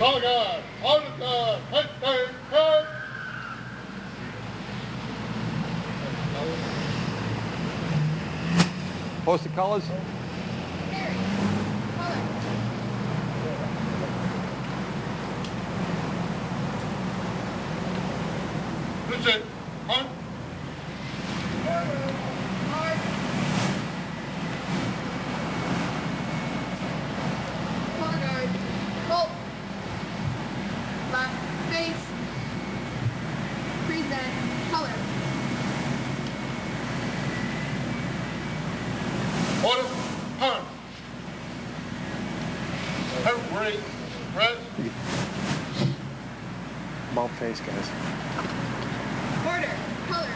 Color guard, hold it guard, head stand, guard. Post the colors. Listen, hunt. Color guard, Colt. Left, face. Present, color. Order, hunt. Have great rest. About face, guys. Order, color.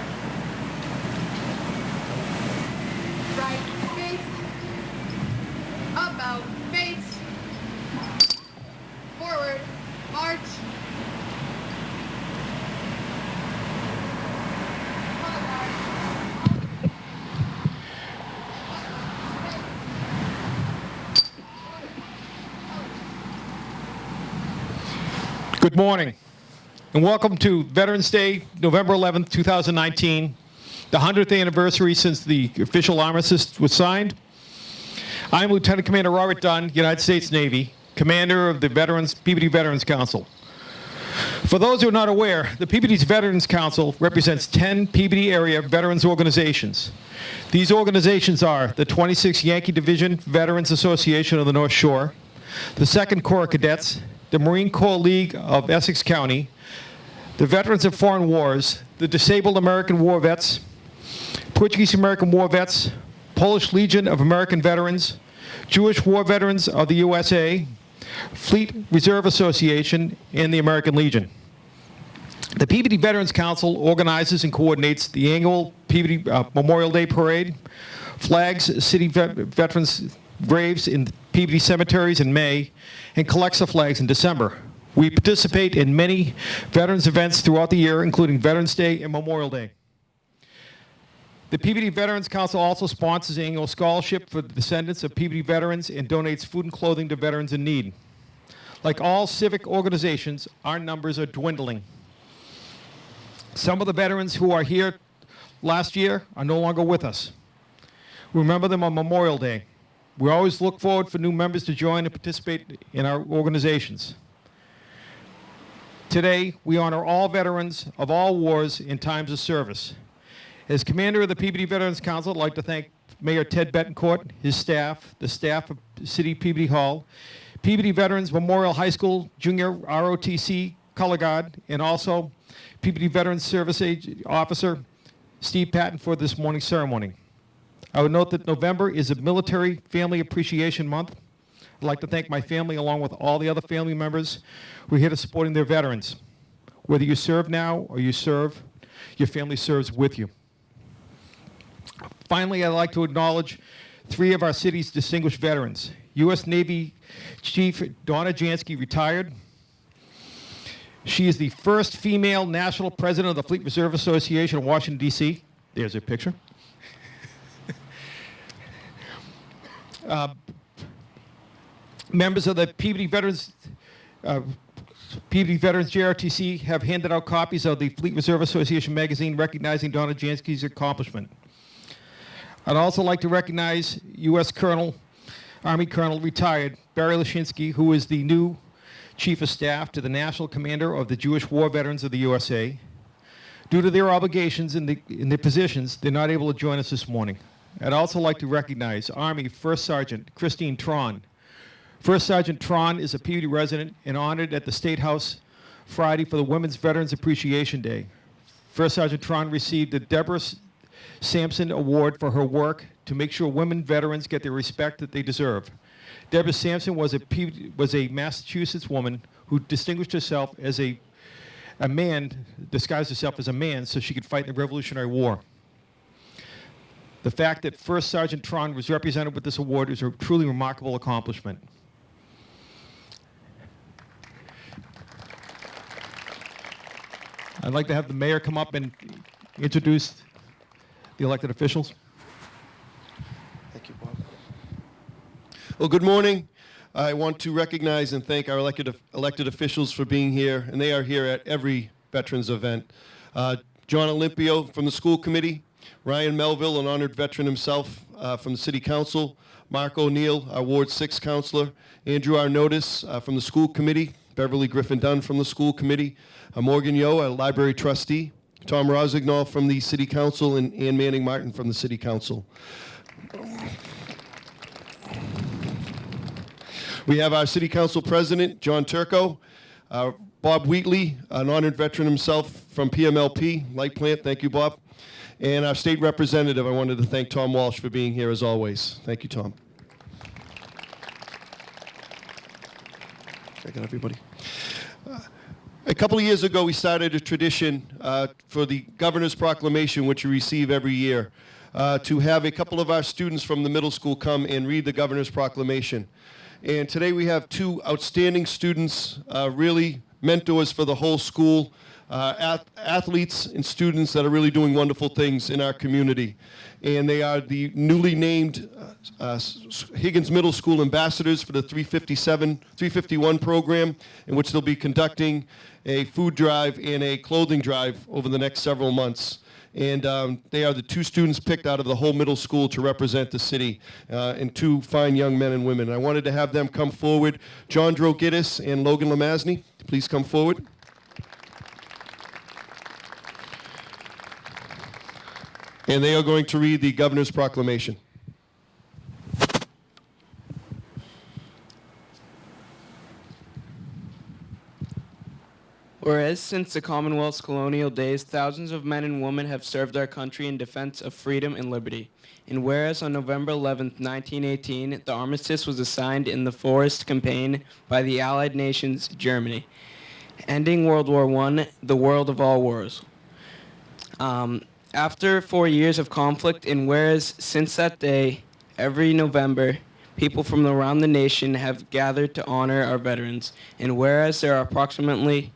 Right, face. About, face. Forward, march. Color guard. Good morning, and welcome to Veterans Day, November 11th, 2019, the 100th anniversary since the official armistice was signed. I'm Lieutenant Commander Robert Dunn, United States Navy, Commander of the Peabody Veterans Council. For those who are not aware, the Peabody Veterans Council represents 10 Peabody area veterans organizations. These organizations are the 26th Yankee Division Veterans Association of the North Shore, the 2nd Corps Cadets, the Marine Corps League of Essex County, the Veterans of Foreign Wars, the Disabled American War Vets, Portuguese American War Vets, Polish Legion of American Veterans, Jewish War Veterans of the USA, Fleet Reserve Association, and the American Legion. The Peabody Veterans Council organizes and coordinates the annual Peabody Memorial Day Parade, flags city veterans' graves in Peabody cemeteries in May, and collects the flags in December. We participate in many veterans events throughout the year, including Veterans Day and Memorial Day. The Peabody Veterans Council also sponsors an annual scholarship for the descendants of Peabody veterans and donates food and clothing to veterans in need. Like all civic organizations, our numbers are dwindling. Some of the veterans who are here last year are no longer with us. We remember them on Memorial Day. We always look forward for new members to join and participate in our organizations. Today, we honor all veterans of all wars and times of service. As commander of the Peabody Veterans Council, I'd like to thank Mayor Ted Betancourt, his staff, the staff of City Peabody Hall, Peabody Veterans Memorial High School Junior ROTC Color Guard, and also Peabody Veterans Service Officer Steve Patton for this morning's ceremony. I would note that November is a Military Family Appreciation Month. I'd like to thank my family along with all the other family members who are here to supporting their veterans. Whether you serve now or you serve, your family serves with you. Finally, I'd like to acknowledge 3 of our city's distinguished veterans. U.S. Navy Chief Donna Jansky, retired. She is the first female national president of the Fleet Reserve Association of Washington, D.C. There's her picture. Members of the Peabody Veterans JRTC have handed out copies of the Fleet Reserve Association magazine recognizing Donna Jansky's accomplishment. I'd also like to recognize U.S. Army Colonel retired Barry Lashinsky, who is the new Chief of Staff to the National Commander of the Jewish War Veterans of the USA. Due to their obligations in their positions, they're not able to join us this morning. I'd also like to recognize Army First Sergeant Christine Tron. First Sergeant Tron is a Peabody resident and honored at the State House Friday for the Women's Veterans Appreciation Day. First Sergeant Tron received the Deborah Sampson Award for her work to make sure women veterans get the respect that they deserve. Deborah Sampson was a Massachusetts woman who distinguished herself as a man, disguised herself as a man so she could fight in the Revolutionary War. The fact that First Sergeant Tron was represented with this award is a truly remarkable accomplishment. I'd like to have the mayor come up and introduce the elected officials. Thank you, Bob. Well, good morning. I want to recognize and thank our elected officials for being here, and they are here at every veterans event. John Olympio from the school committee, Ryan Melville, an honored veteran himself from the city council, Mark O'Neill, our Ward 6 counselor, Andrew Arnodis from the school committee, Beverly Griffin Dunn from the school committee, Morgan Yo, a library trustee, Tom Rosignol from the city council, and Ann Manning Martin from the city council. We have our city council president, John Turco, Bob Wheatley, an honored veteran himself from PMLP, Light Plant. Thank you, Bob. And our state representative, I wanted to thank Tom Walsh for being here as always. Thank you, Tom. I got everybody. A couple of years ago, we started a tradition for the Governor's Proclamation, which we receive every year, to have a couple of our students from the middle school come and read the Governor's Proclamation. And today we have two outstanding students, really mentors for the whole school, athletes and students that are really doing wonderful things in our community. And they are the newly named Higgins Middle School ambassadors for the 351 program, in which they'll be conducting a food drive and a clothing drive over the next several months. And they are the two students picked out of the whole middle school to represent the city, and two fine young men and women. I wanted to have them come forward. John Drogidis and Logan Lamazny, please come forward. And they are going to read the Governor's Proclamation. Whereas since the Commonwealth's colonial days, thousands of men and women have served our country in defense of freedom and liberty. And whereas on November 11th, 1918, the armistice was signed in the Forest Campaign by the Allied nations, Germany, ending World War I, the world of all wars. After 4 years of conflict, and whereas since that day, every November, people from around the nation have gathered to honor our veterans, and whereas there are approximately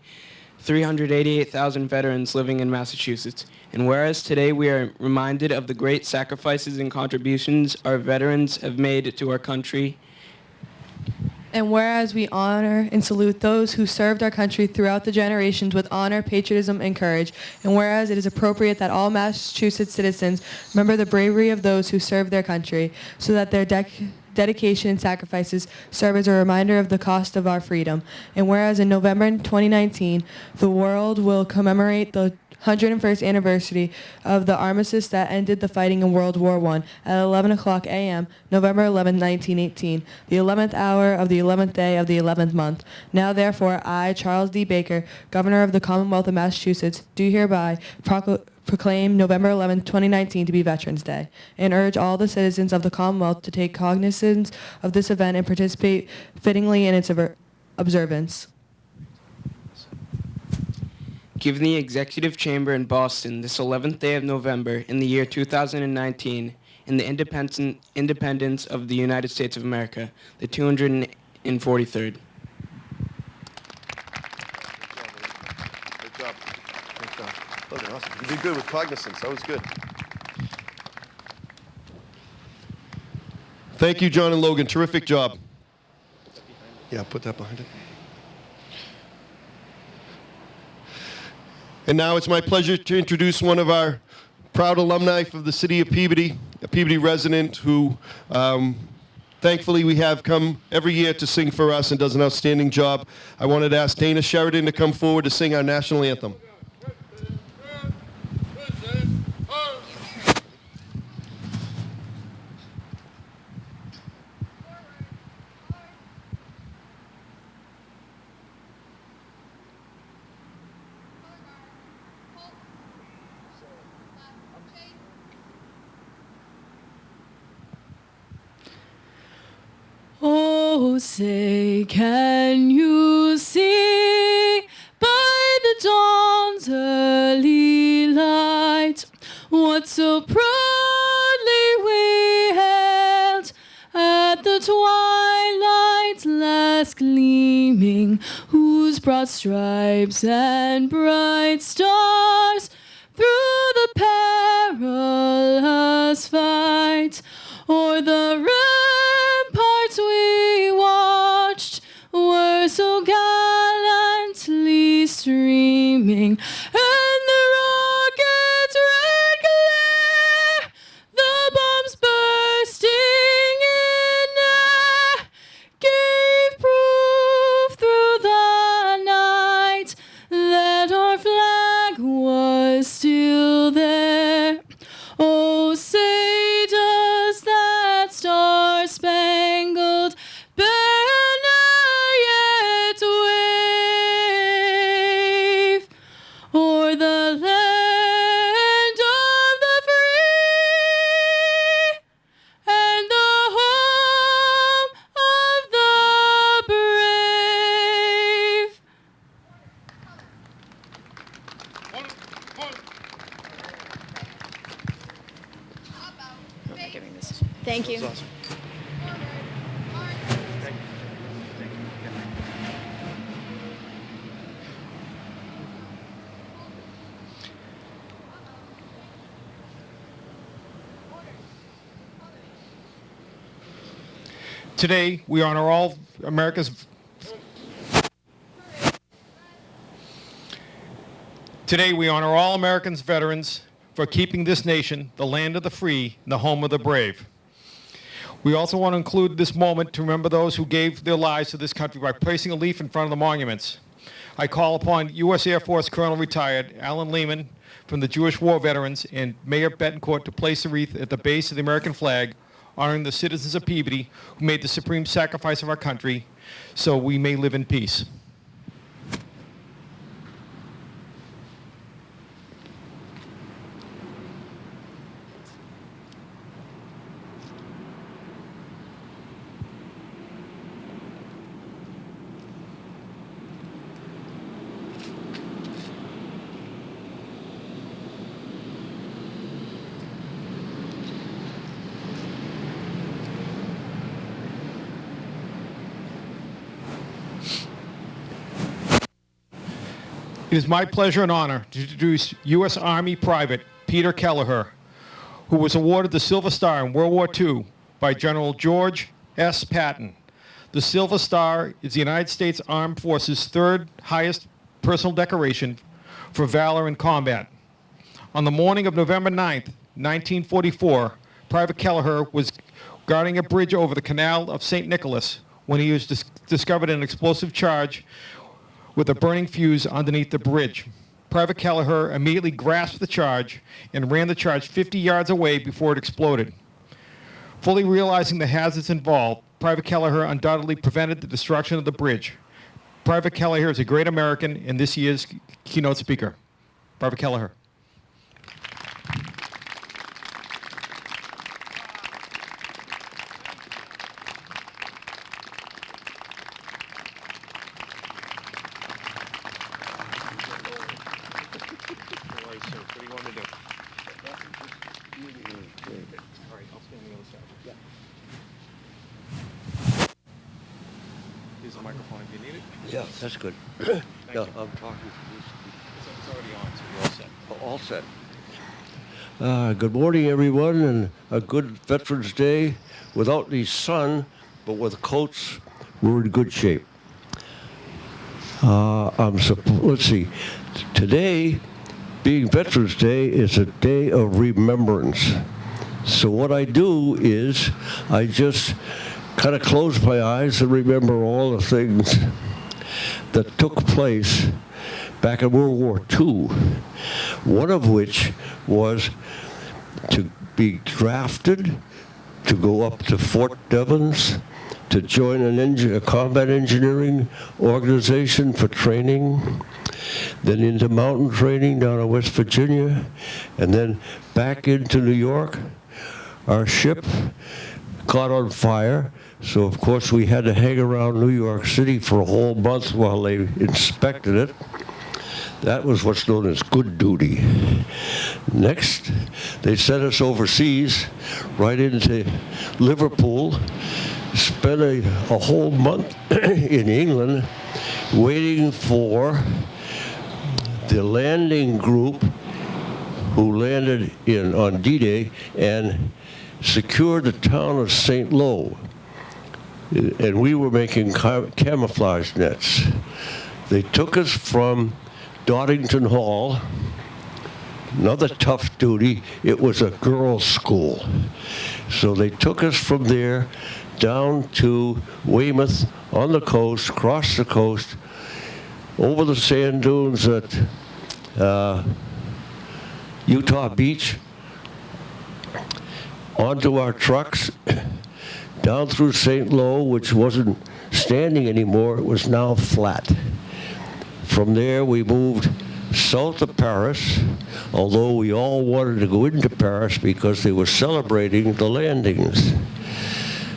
388,000 veterans living in Massachusetts, and whereas today we are reminded of the great sacrifices and contributions our veterans have made to our country, and whereas we honor and salute those who served our country throughout the generations with honor, patriotism, and courage, and whereas it is appropriate that all Massachusetts citizens remember the bravery of those who served their country, so that their dedication and sacrifices serve as a reminder of the cost of our freedom. And whereas in November 2019, the world will commemorate the 101st anniversary of the armistice that ended the fighting in World War I at 11 o'clock a.m., November 11, 1918, the 11th hour of the 11th day of the 11th month. Now, therefore, I, Charles D. Baker, Governor of the Commonwealth of Massachusetts, do hereby proclaim November 11, 2019 to be Veterans Day, and urge all the citizens of the Commonwealth to take cognizance of this event and participate fittingly in its observance. given the Executive Chamber in Boston this 11th day of November in the year 2019 in the independence of the United States of America, the 243rd. Good job. Great job. Logan, awesome. You did good with cognizance. That was good. Thank you, John and Logan. Terrific job. Yeah, put that behind it. And now it's my pleasure to introduce one of our proud alumni from the city of Peabody, a Peabody resident who thankfully we have come every year to sing for us and does an outstanding job. I wanted to ask Dana Sheridan to come forward to sing our national anthem. Oh, say, can you see by the dawn's early light what so proudly we hailed at the twilight's last gleaming, whose broad stripes and bright stars through the perilous fight o'er the ramparts we walked Thank you. Today, we honor all America's. Today, we honor all Americans' veterans for keeping this nation the land of the free and the home of the brave. We also want to include this moment to remember those who gave their lives to this country by placing a leaf in front of the monuments. I call upon U.S. Air Force Colonel Retired Alan Lehman from the Jewish War Veterans and Mayor Betancourt to place a wreath at the base of the American flag, honoring the citizens of Peabody who made the supreme sacrifice of our country so we may live in peace. It is my pleasure and honor to introduce U.S. Army Private Peter Kelleher, who was awarded the Silver Star in World War II by General George S. Patton. The Silver Star is the United States Armed Forces' third highest personal decoration for valor in combat. On the morning of November 9th, 1944, Private Kelleher was guarding a bridge over the Canal of St. Nicholas when he was discovered an explosive charge with a burning fuse underneath the bridge. Private Kelleher immediately grasped the charge and ran the charge 50 yards away before it exploded. Fully realizing the hazards involved, Private Kelleher undoubtedly prevented the destruction of the bridge. Private Kelleher is a great American and this year's keynote speaker. Private Kelleher. Yeah, that's good. Thank Yeah, you. I'm talking. It's already on, so you're all set. All set. Good morning, everyone, and a good Veterans Day. Without the sun, but with coats, we're in good shape. Let's see. Today, being Veterans Day, is a day of remembrance. So what I do is I just kind of close my eyes and remember all the things that took place back in World War II, one of which was to be drafted to go up to Fort Devens to join a combat engineering organization for training, then into mountain training down in West Virginia, and then back into New York. Our ship caught on fire, so of course we had to hang around New York City for a whole month while they inspected it. That was what's known as good duty. Next, they sent us overseas, right into Liverpool, spent a whole month in England waiting for the landing group who landed on D-Day and secured the town of St. Lo. And we were making camouflage nets. They took us from Doddington Hall, another tough duty. It was a girls' school. So they took us from there down to Weymouth on the coast, across the coast, over the sand dunes at Utah Beach, onto our trucks, down through St. Lo, which wasn't standing anymore, it was now flat. From there, we moved south of Paris, although we all wanted to go into Paris because they were celebrating the landings.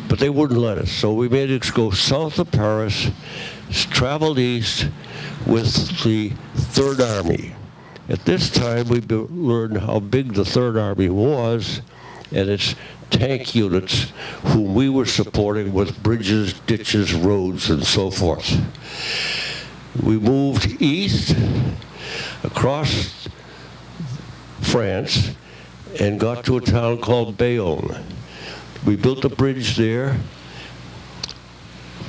But they wouldn't let us, so we made it go south of Paris, traveled east with the Third Army. At this time, we learned how big the Third Army was, and its tank units whom we were supporting with bridges, ditches, roads, and so forth. We moved east across France and got to a town called Bayonne. We built a bridge there.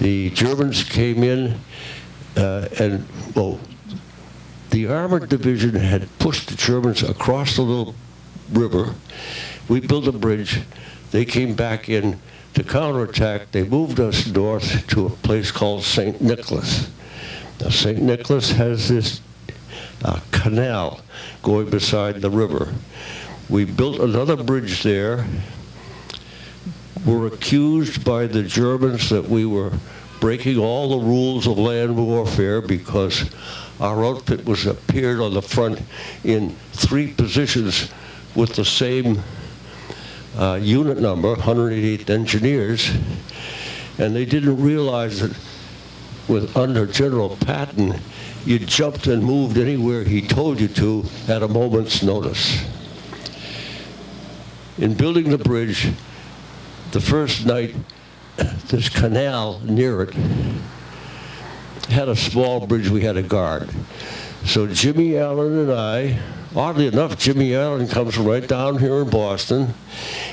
The Germans came in the Armored Division had pushed the Germans across the little river. We built a bridge. They came back in to counterattack. They moved us north to a place called St. Nicholas. Now, St. Nicholas has this canal going beside the river. We built another bridge there. Were accused by the Germans that we were breaking all the rules of land warfare because our outfit was appeared on the front in 3 positions with the same unit number, 188th Engineers, and they didn't realize that under General Patton, you jumped and moved anywhere he told you to at a moment's notice. In building the bridge, the first night, this canal near it had a small bridge we had to guard. So Jimmy Allen and I, oddly enough, Jimmy Allen comes from right down here in Boston.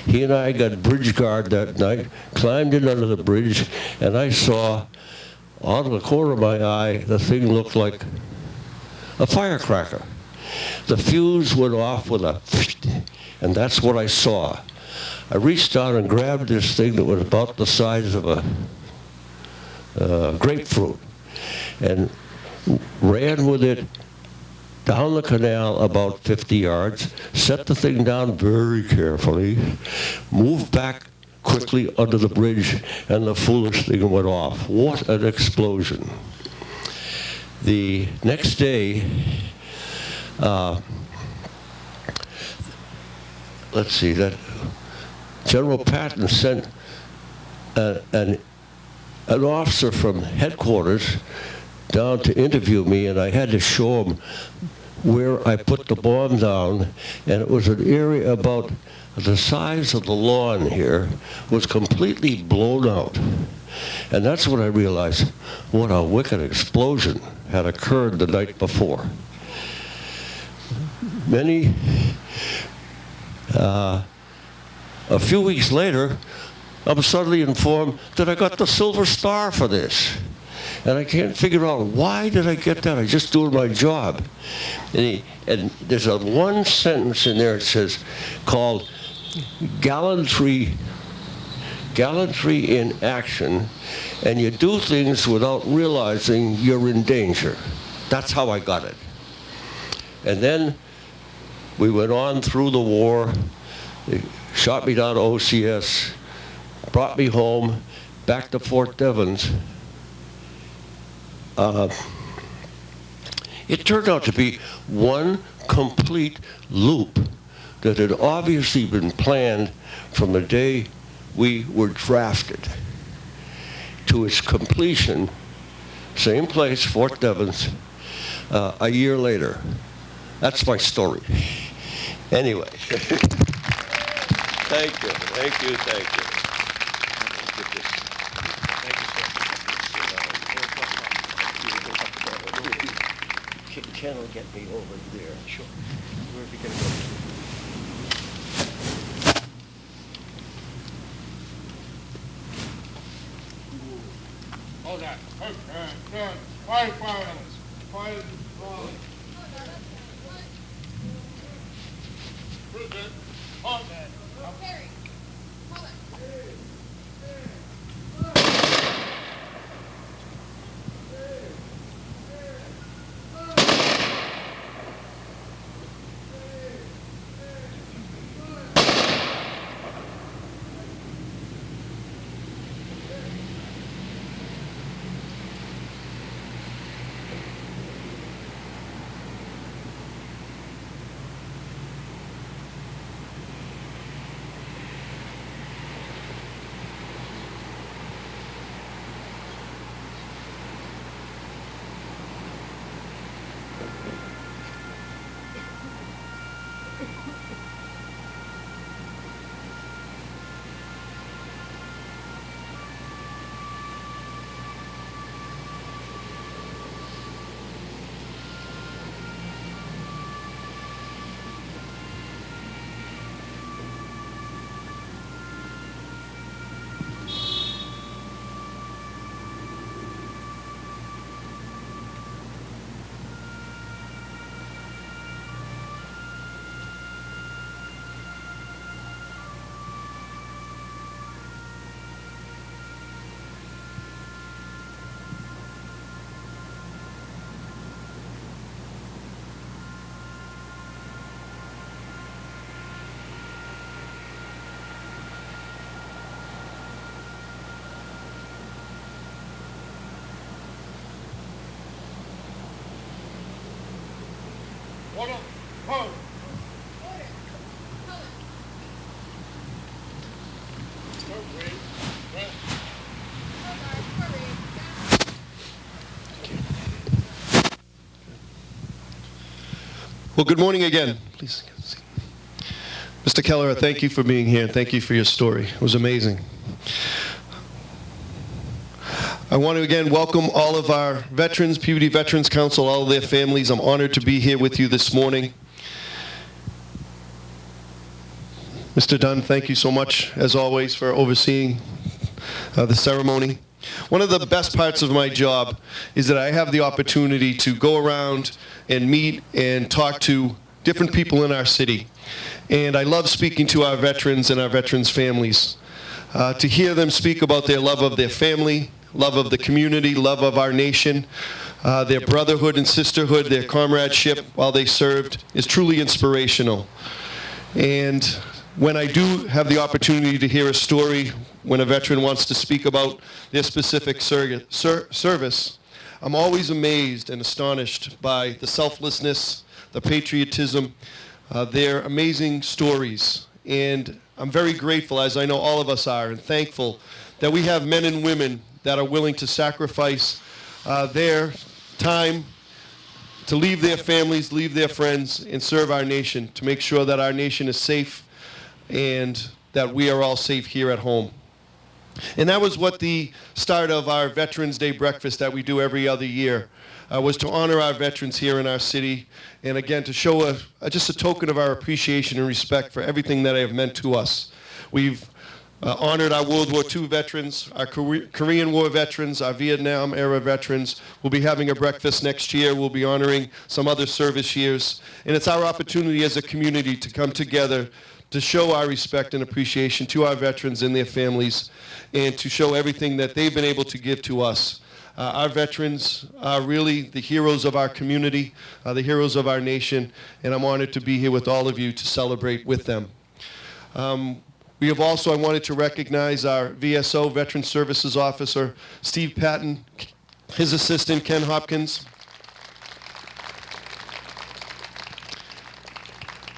He and I got bridge guard that night, climbed in under the bridge, and I saw out of the corner of my eye, the thing looked like a firecracker. The fuse went off with a, and that's what I saw. I reached down and grabbed this thing that was about the size of a grapefruit and ran with it down the canal about 50 yards, set the thing down very carefully, moved back quickly under the bridge, and the foolish thing went off. What an explosion. The next day, let's see, that General Patton sent an officer from headquarters down to interview me, and I had to show him where I put the bomb down, and it was an area about the size of the lawn here, was completely blown out. And that's when I realized what a wicked explosion had occurred the night before. A few weeks later, I'm suddenly informed that I got the Silver Star for this. And I can't figure out, why did I get that? I just doing my job. And there's one sentence in there, it says, called gallantry in action, and you do things without realizing you're in danger. That's how I got it. And then we went on through the war. They shot me down to OCS, brought me home, back to Fort Devens. It turned out to be one complete loop that had obviously been planned from the day we were drafted to its completion, same place, Fort Devens, a year later. That's my story. Anyway. Thank you, thank you, thank you. Ken will get me over there. Sure. Where are we going to go? Hold that. Okay, done. Five finals. Five finals. Present. On that. Harry, hold it. Order. Halt. Order. Color. Wait. Rest. Drill guard. Parade. Down. Well, good morning again. Please. Mr. Keller, thank you for being here. Thank you for your story. It was amazing. I want to again welcome all of our veterans, Peabody Veterans Council, all of their families. I'm honored to be here with you this morning. Mr. Dunn, thank you so much, as always, for overseeing the ceremony. One of the best parts of my job is that I have the opportunity to go around and meet and talk to different people in our city. And I love speaking to our veterans and our veterans' families. To hear them speak about their love of their family, love of the community, love of our nation, their brotherhood and sisterhood, their comradeship while they served is truly inspirational. And when I do have the opportunity to hear a story, when a veteran wants to speak about their specific service, I'm always amazed and astonished by the selflessness, the patriotism, their amazing stories. And I'm very grateful, as I know all of us are, and thankful that we have men and women that are willing to sacrifice their time to leave their families, leave their friends, and serve our nation to make sure that our nation is safe and that we are all safe here at home. And that was what the start of our Veterans Day breakfast that we do every other year was, to honor our veterans here in our city, and again to show just a token of our appreciation and respect for everything that they have meant to us. We've honored our World War II veterans, our Korean War veterans, our Vietnam era veterans. We'll be having a breakfast next year. We'll be honoring some other service years. And it's our opportunity as a community to come together to show our respect and appreciation to our veterans and their families, and to show everything that they've been able to give to us. Our veterans are really the heroes of our community, the heroes of our nation, and I'm honored to be here with all of you to celebrate with them. We have also, I wanted to recognize our VSO, Veteran Services Officer, Steve Patton, his assistant, Ken Hopkins.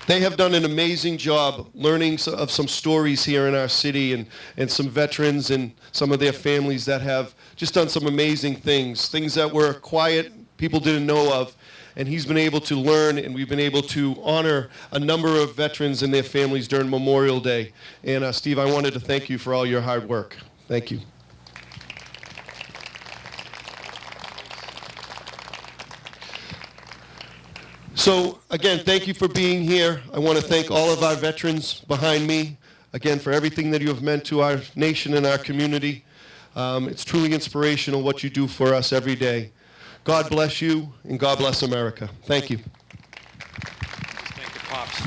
They have done an amazing job learning of some stories here in our city, and some veterans and some of their families that have just done some amazing things that were quiet, people didn't know of. And he's been able to learn, and we've been able to honor a number of veterans and their families during Memorial Day. And Steve, I wanted to thank you for all your hard work. Thank you. So again, thank you for being here. I want to thank all of our veterans behind me, again, for everything that you have meant to our nation and our community. It's truly inspirational what you do for us every day. God bless you, and God bless America. Thank you. Thank the Pops.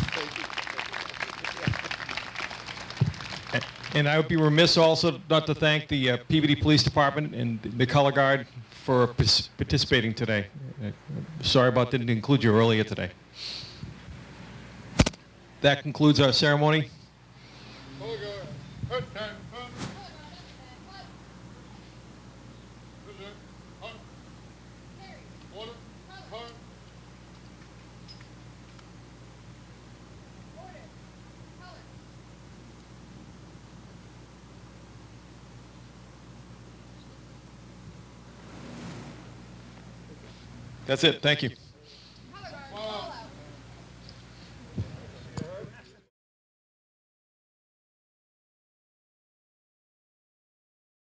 And I would be remiss also not to thank the Peabody Police Department and the Color Guard for participating today. Sorry about didn't include you earlier today. That concludes our ceremony. Color guard. Hut time. Come. Present. Hunt. Carry. Order. Hunt. Order. Color. That's it. Thank you.